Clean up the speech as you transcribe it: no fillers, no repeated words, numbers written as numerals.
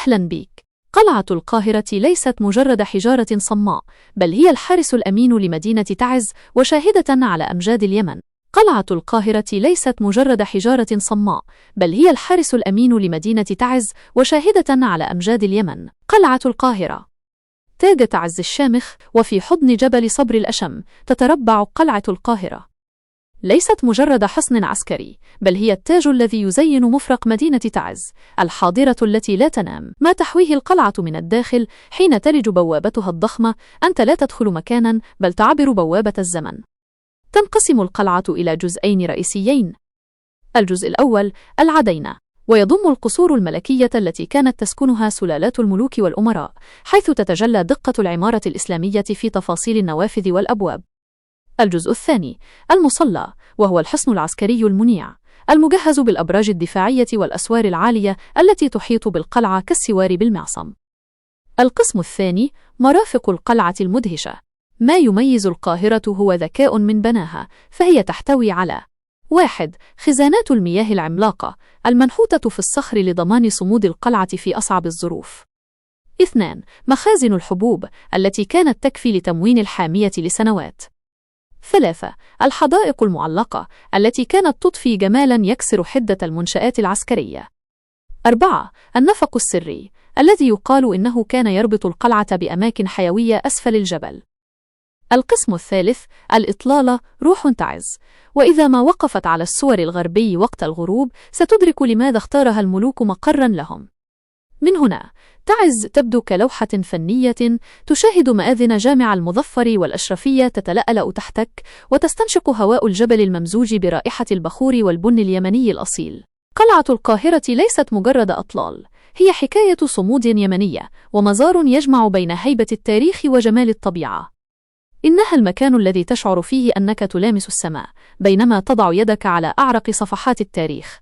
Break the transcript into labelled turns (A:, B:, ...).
A: أهلا بك. قلعة القاهرة ليست مجرد حجارة صماء، بل هي الحارس الأمين لمدينة تعز وشاهدة على أمجاد اليمن. قلعة القاهرة ليست مجرد حجارة صماء، بل هي الحارس الأمين لمدينة تعز وشاهدة على أمجاد اليمن. قلعة القاهرة تاج تعز الشامخ، وفي حضن جبل صبر الأشم تتربع قلعة القاهرة. ليست مجرد حصن عسكري، بل هي التاج الذي يزين مفرق مدينة تعز، الحاضرة التي لا تنام. ما تحويه القلعة من الداخل حين تلج بوابتها الضخمة، أنت لا تدخل مكانا بل تعبر بوابة الزمن. تنقسم القلعة إلى جزئين رئيسيين. الجزء الأول العدينة، ويضم القصور الملكية التي كانت تسكنها سلالات الملوك والأمراء، حيث تتجلى دقة العمارة الإسلامية في تفاصيل النوافذ والأبواب. الجزء الثاني المصلى، وهو الحصن العسكري المنيع المجهز بالأبراج الدفاعية والأسوار العالية التي تحيط بالقلعة كالسوار بالمعصم. القسم الثاني مرافق القلعة المدهشة. ما يميز القاهرة هو ذكاء من بناها، فهي تحتوي على 1. خزانات المياه العملاقة المنحوتة في الصخر لضمان صمود القلعة في أصعب الظروف. 2. مخازن الحبوب التي كانت تكفي لتموين الحامية لسنوات. 3. الحدائق المعلقة التي كانت تضفي جمالا يكسر حدة المنشآت العسكرية. 4. النفق السري الذي يقال إنه كان يربط القلعة بأماكن حيوية أسفل الجبل. القسم الثالث الإطلالة، روح تعز، وإذا ما وقفت على السور الغربي وقت الغروب ستدرك لماذا اختارها الملوك مقرا لهم. من هنا تعز تبدو كلوحة فنية تشاهد مآذن جامع المظفر والأشرفية تتلألأ تحتك، وتستنشق هواء الجبل الممزوج برائحة البخور والبن اليمني الأصيل. قلعة القاهرة ليست مجرد أطلال، هي حكاية صمود يمنية ومزار يجمع بين هيبة التاريخ وجمال الطبيعة. إنها المكان الذي تشعر فيه أنك تلامس السماء بينما تضع يدك على أعرق صفحات التاريخ.